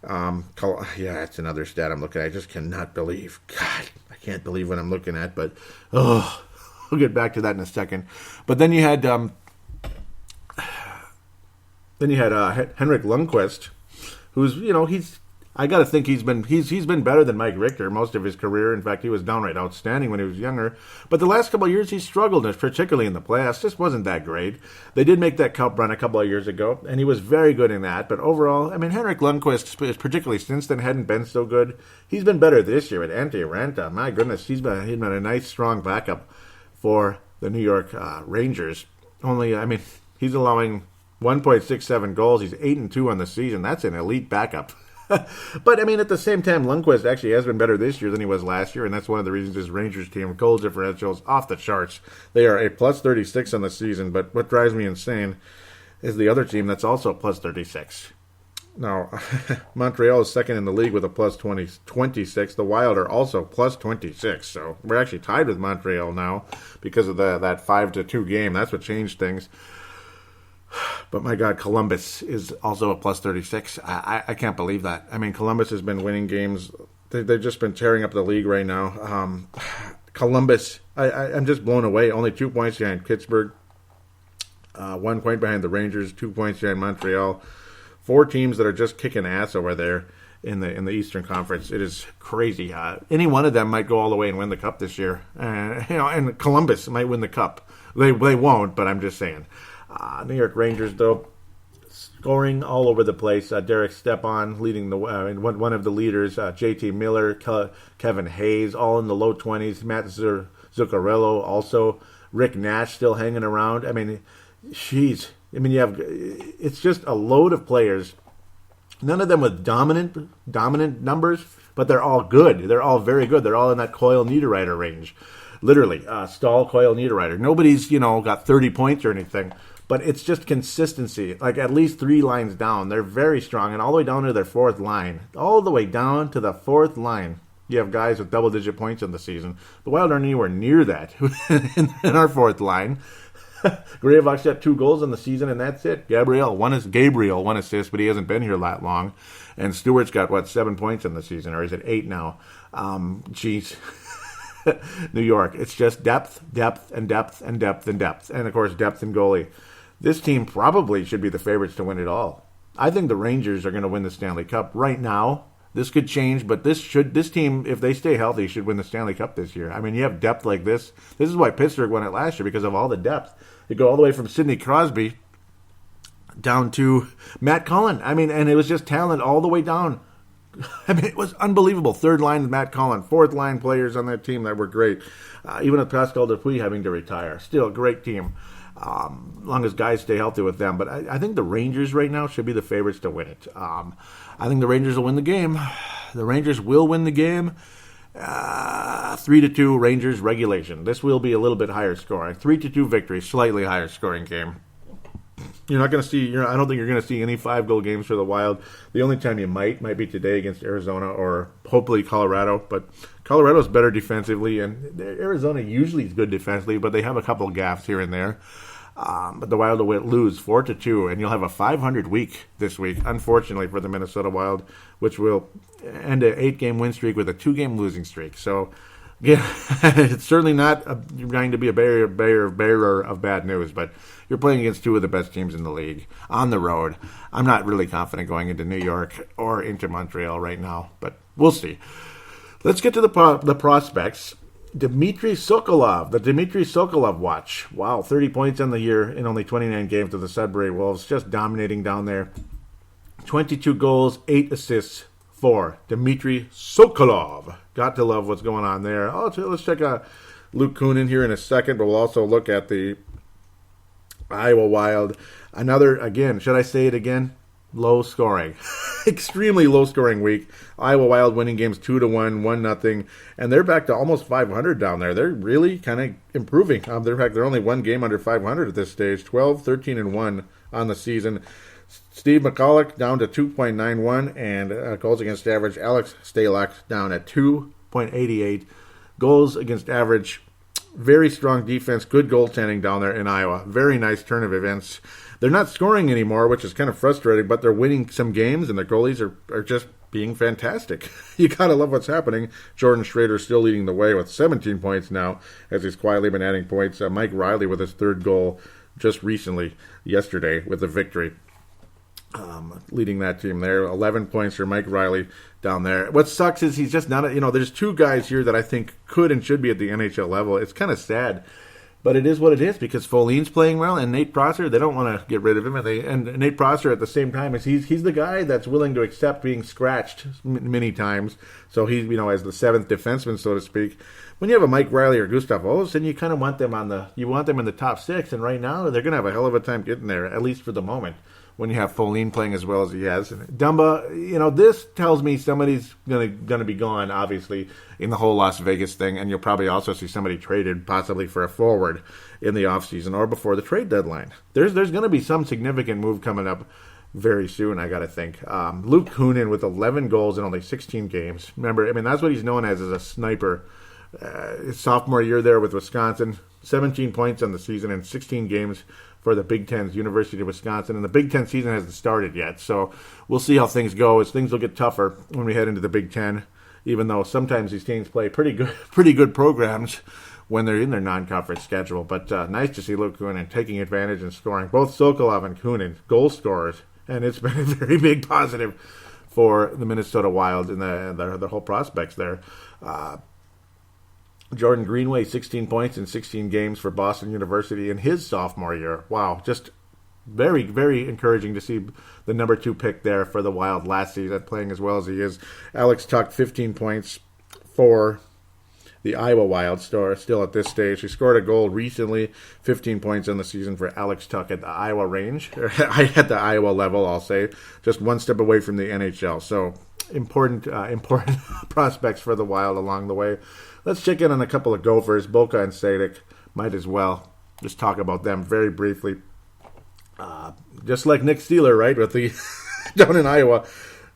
It's another stat I'm looking at. I just cannot believe. God, I can't believe what I'm looking at. But, we'll get back to that in a second. But then you had Henrik Lundqvist, who's, I got to think he's been better than Mike Richter most of his career. In fact, he was downright outstanding when he was younger. But the last couple of years, he's struggled, particularly in the playoffs. Just wasn't that great. They did make that cup run a couple of years ago, and he was very good in that. But overall, Henrik Lundqvist, particularly since then, hadn't been so good. He's been better this year with Antti Ranta. My goodness, he's been a nice, strong backup for the New York Rangers. Only, he's allowing 1.67 goals. He's 8-2 on the season. That's an elite backup. But, at the same time, Lundqvist actually has been better this year than he was last year, and that's one of the reasons his Rangers team goal differential is off the charts. They are a plus 36 on the season, but what drives me insane is the other team that's also plus 36. Now, Montreal is second in the league with a plus 26. The Wild are also plus 26. So we're actually tied with Montreal now because of that 5-2 game. That's what changed things. But my God, Columbus is also a plus 36. I can't believe that. I mean, Columbus has been winning games. They've just been tearing up the league right now. Columbus, I'm just blown away. Only 2 points behind Pittsburgh. 1 point behind the Rangers. 2 points behind Montreal. 4 teams that are just kicking ass over there in the Eastern Conference. It is crazy. Any one of them might go all the way and win the Cup this year. And Columbus might win the Cup. They won't, but I'm just saying. New York Rangers, though, scoring all over the place. Derek Stepan leading one of the leaders. JT Miller, Kevin Hayes, all in the low 20s. Matt Zuccarello also. Rick Nash still hanging around. I mean, jeez. I mean, it's just a load of players. None of them with dominant numbers, but they're all good. They're all very good. They're all in that Coyle Niederreiter range. Literally, Stahl, Coyle, Niederreiter. Nobody's, got 30 points or anything, but it's just consistency. Like at least 3 lines down. They're very strong, and all the way down to their 4th line. All the way down to the 4th line. You have guys with double-digit points in the season. The Wild aren't anywhere near that in our 4th line. Graovac got 2 goals in the season, and that's it. Gabriel, one assist, but he hasn't been here that long. And Stewart's got, 7 points in the season, or is it 8 now? Jeez. New York. It's just depth, and depth, and depth, and depth. And, of course, depth and goalie. This team probably should be the favorites to win it all. I think the Rangers are going to win the Stanley Cup right now. This could change, but this team, if they stay healthy, should win the Stanley Cup this year. I mean, you have depth like this. This is why Pittsburgh won it last year, because of all the depth. You go all the way from Sidney Crosby down to Matt Cullen. I mean, and it was just talent all the way down. I mean, it was unbelievable. 3rd line with Matt Cullen. 4th line players on that team that were great. Even with Pascal Dupuis having to retire. Still a great team. As long as guys stay healthy with them. But I think the Rangers right now should be the favorites to win it. I think the Rangers will win the game. The Rangers will win the game. 3-2 Rangers regulation. This will be a little bit higher scoring. 3-2 victory, slightly higher scoring game. You're not going to see. I don't think you're going to see any 5-goal games for the Wild. The only time you might be today against Arizona or hopefully Colorado. But Colorado's better defensively, and Arizona usually is good defensively, but they have a couple of gaffes here and there. But the Wild will lose 4-2, and you'll have a 500 week this week, unfortunately for the Minnesota Wild, which will end an 8-game win streak with a 2-game losing streak. So, yeah, it's certainly not going to be a bearer of bad news, but you're playing against 2 of the best teams in the league on the road. I'm not really confident going into New York or into Montreal right now, but we'll see. Let's get to the prospects. Dmitry Sokolov, the Dmitry Sokolov watch. Wow, 30 points on the year in only 29 games with the Sudbury Wolves, just dominating down there. 22 goals, 8 assists for Dmitry Sokolov. Got to love what's going on there. Let's check out Luke Kunin here in a second, but we'll also look at the Iowa Wild. Another, again, should I say it again? Low scoring. Extremely low scoring week. Iowa Wild winning games 2-1, 1-0, and they're back to almost 500 down there. They're really kind of improving. They're only 1 game under 500 at this stage. 12, 13-1 on the season. Steve McCulloch down to 2.91, and goals against average. Alex Stalock down at 2.88. Goals against average. Very strong defense. Good goaltending down there in Iowa. Very nice turn of events. They're not scoring anymore, which is kind of frustrating, but they're winning some games, and their goalies are just being fantastic. You got to love what's happening. Jordan Schrader still leading the way with 17 points now, as he's quietly been adding points. Mike Riley with his 3rd goal just recently, yesterday, with a victory. Leading that team there. 11 points for Mike Riley down there. What sucks is he's just not, there's 2 guys here that I think could and should be at the NHL level. It's kind of sad. But it is what it is, because Foline's playing well, and Nate Prosser, they don't want to get rid of him. And Nate Prosser, at the same time, he's the guy that's willing to accept being scratched many times. So he's, as the 7th defenseman, so to speak. When you have a Mike Riley or Gustav Olofsson, you kind of want them in the top 6. And right now, they're going to have a hell of a time getting there, at least for the moment. when you have Foligno playing as well as he has. And Dumba, this tells me somebody's gonna be gone, obviously, in the whole Las Vegas thing, and you'll probably also see somebody traded, possibly for a forward, in the offseason or before the trade deadline. There's going to be some significant move coming up very soon, I got to think. Luke Kunin with 11 goals in only 16 games. Remember, that's what he's known as a sniper. His sophomore year there with Wisconsin, 17 points on the season in 16 games for the Big Ten's University of Wisconsin. And the Big Ten season hasn't started yet, so we'll see how things go as things will get tougher when we head into the Big Ten, even though sometimes these teams play pretty good programs when they're in their non-conference schedule. But nice to see Luke Kunin taking advantage and scoring. Both Sokolov and Kunin, goal scorers. And it's been a very big positive for the Minnesota Wild and the whole prospects there. Jordan Greenway, 16 points in 16 games for Boston University in his sophomore year. Wow, just very, very encouraging to see the number 2 pick there for the Wild last season, playing as well as he is. Alex Tuch, 15 points for the Iowa Wild still at this stage. He scored a goal recently, 15 points in the season for Alex Tuch at the Iowa range, or at the Iowa level, I'll say, just one step away from the NHL. So important prospects for the Wild along the way. Let's check in on a couple of Gophers, Boca and Sadek. Might as well just talk about them very briefly. Just like Nick Steeler, right, with the down in Iowa.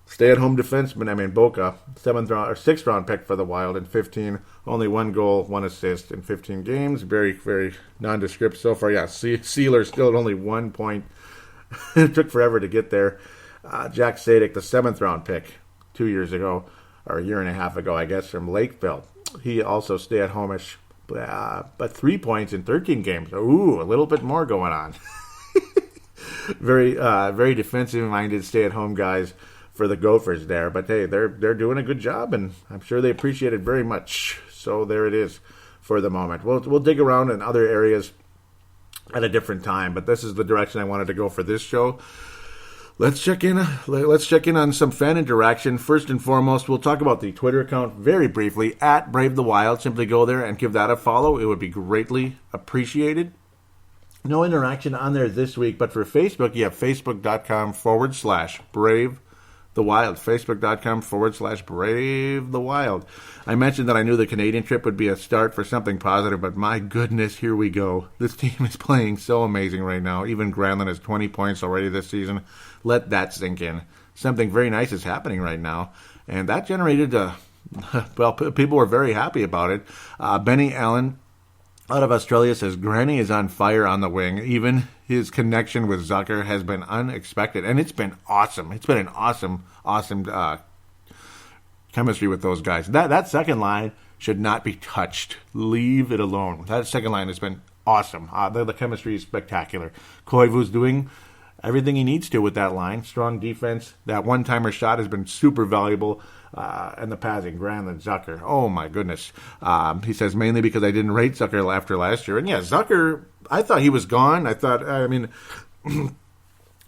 Stay-at-home defenseman, Boca, 6th round pick for the Wild in 15, only 1 goal, 1 assist in 15 games. Very, very nondescript so far. Yeah, Sealer still at only 1 point. It took forever to get there. Jack Sadek, the 7th round pick 2 years ago, or a year and a half ago, I guess, from Lakeville. He also stay-at-home-ish, but 3 points in 13 games. Ooh, a little bit more going on. Very, very defensive-minded stay-at-home guys for the Gophers there, but hey, they're doing a good job, and I'm sure they appreciate it very much. So there it is for the moment. We'll dig around in other areas at a different time, but this is the direction I wanted to go for this show. Let's check in on some fan interaction. First and foremost, we'll talk about the Twitter account very briefly at Brave the Wild. Simply go there and give that a follow. It would be greatly appreciated. No interaction on there this week, but for Facebook, you have facebook.com/Brave the Wild, facebook.com/Brave the Wild. I mentioned that I knew the Canadian trip would be a start for something positive, but my goodness, here we go. This team is playing so amazing right now. Even Granlund has 20 points already this season. Let that sink in. Something very nice is happening right now, and that generated, people were very happy about it. Benny Allen out of Australia says, Granny is on fire on the wing. Even his connection with Zucker has been unexpected, and it's been awesome. It's been an awesome chemistry with those guys. That second line should not be touched. Leave it alone. That second line has been awesome. The chemistry is spectacular. Koivu's doing everything he needs to with that line. Strong defense. That one-timer shot has been super valuable. And the passing, Granlund, Zucker. Oh, my goodness. He says, mainly because I didn't rate Zucker after last year. And, yeah, Zucker, I thought he was gone.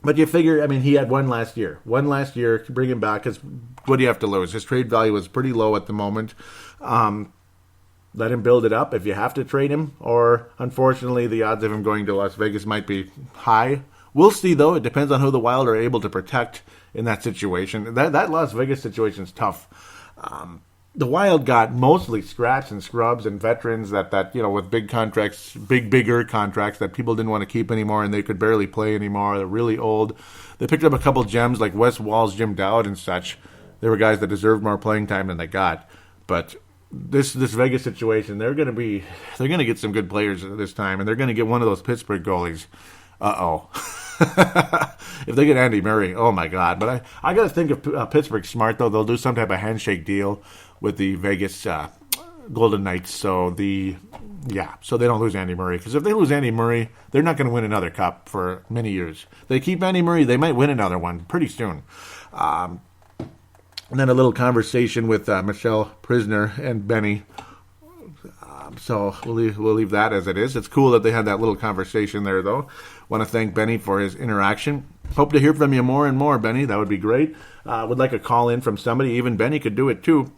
But you figure, he had one last year. One last year to bring him back, because what do you have to lose? His trade value is pretty low at the moment. Let him build it up if you have to trade him. Or, unfortunately, the odds of him going to Las Vegas might be high. We'll see, though. It depends on who the Wild are able to protect in that situation. That Las Vegas situation is tough. The Wild got mostly scraps and scrubs and veterans that with big contracts, bigger contracts that people didn't want to keep anymore, and they could barely play anymore. They're really old. They picked up a couple gems like Wes Walls, Jim Dowd, and such. They were guys that deserved more playing time than they got. But this Vegas situation, they're going to get some good players this time, and they're going to get one of those Pittsburgh goalies. Uh-oh. If they get Andy Murray, oh my God. But I got to think of Pittsburgh smart, though. They'll do some type of handshake deal with the Vegas Golden Knights so they don't lose Andy Murray. Because if they lose Andy Murray, they're not going to win another cup for many years. They keep Andy Murray, they might win another one pretty soon. And then a little conversation with Michelle Prisner and Benny. So we'll leave that as it is. It's cool that they had that little conversation there, though. Want to thank Benny for his interaction. Hope to hear from you more and more, Benny. That would be great. Would like a call in from somebody. Even Benny could do it, too.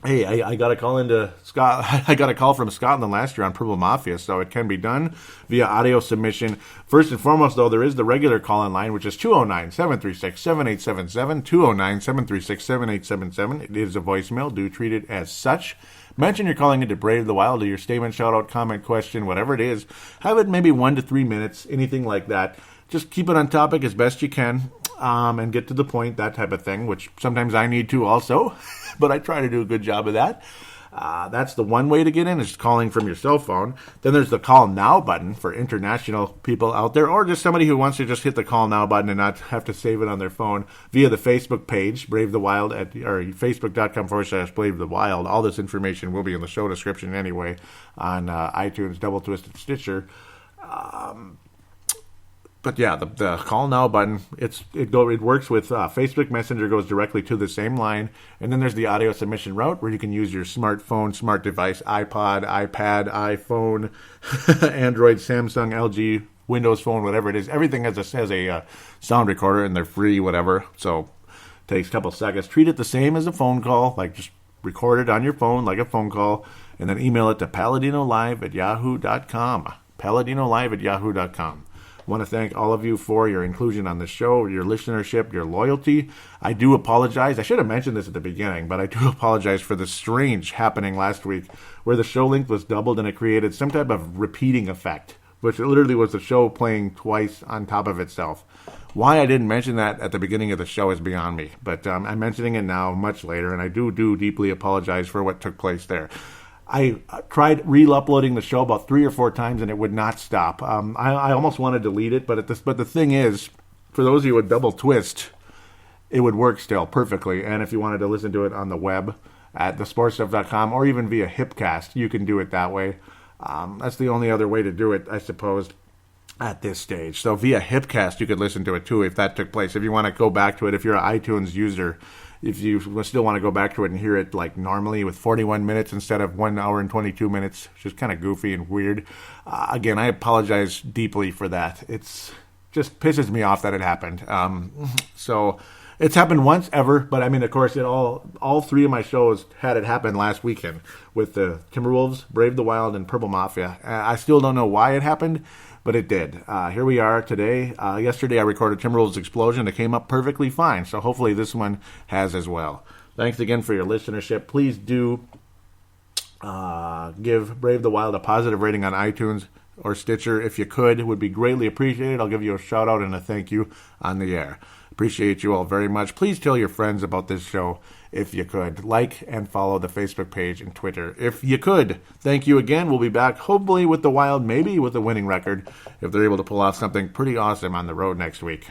Hey, I got a call into Scott. I got a call from Scotland last year on Purple Mafia, so it can be done via audio submission. First and foremost, though, there is the regular call-in line, which is 209-736-7877, 209-736-7877. It is a voicemail. Do treat it as such. Mention you're calling into Brave the Wild, or your statement, shout-out, comment, question, whatever it is. Have it maybe 1 to 3 minutes, anything like that. Just keep it on topic as best you can, and get to the point, that type of thing, which sometimes I need to also, but I try to do a good job of that. That's the one way to get in, is calling from your cell phone. Then there's the Call Now button for international people out there, or just somebody who wants to just hit the Call Now button and not have to save it on their phone, via the Facebook page, Brave the Wild, or facebook.com/Brave the Wild. All this information will be in the show description anyway, on iTunes, Double Twisted Stitcher. But yeah, the Call Now button, it works with Facebook Messenger, goes directly to the same line. And then there's the audio submission route, where you can use your smartphone, smart device, iPod, iPad, iPhone, Android, Samsung, LG, Windows Phone, whatever it is. Everything has a sound recorder, and they're free, whatever. So it takes a couple seconds. Treat it the same as a phone call, like just record it on your phone like a phone call, and then email it to paladinolive@yahoo.com. paladinolive@yahoo.com. I want to thank all of you for your inclusion on the show, your listenership, your loyalty. I do apologize. I should have mentioned this at the beginning, but I do apologize for the strange happening last week where the show length was doubled and it created some type of repeating effect, which literally was the show playing twice on top of itself. Why I didn't mention that at the beginning of the show is beyond me, but I'm mentioning it now much later, and I do deeply apologize for what took place there. I tried re-uploading the show about 3 or 4 times, and it would not stop. I almost want to delete it, but the thing is, for those of you with Double Twist, it would work still perfectly. And if you wanted to listen to it on the web at thesportstuff.com, or even via Hipcast, you can do it that way. That's the only other way to do it, I suppose, at this stage. So via Hipcast, you could listen to it too if that took place. If you want to go back to it, if you're an iTunes user, if you still want to go back to it and hear it like normally with 41 minutes instead of 1 hour and 22 minutes, which is kind of goofy and weird. Again, I apologize deeply for that. It's just pisses me off that it happened. So it's happened once ever, but I mean, of course, all 3 of my shows had it happen last weekend with the Timberwolves, Brave the Wild, and Purple Mafia. I still don't know why it happened, but it did. Here we are today. Yesterday I recorded Timberwolves Explosion. It came up perfectly fine, so hopefully this one has as well. Thanks again for your listenership. Please do give Brave the Wild a positive rating on iTunes or Stitcher. If you could, it would be greatly appreciated. I'll give you a shout-out and a thank you on the air. Appreciate you all very much. Please tell your friends about this show if you could. Like and follow the Facebook page and Twitter if you could. Thank you again. We'll be back hopefully with the Wild, maybe with a winning record, if they're able to pull off something pretty awesome on the road next week.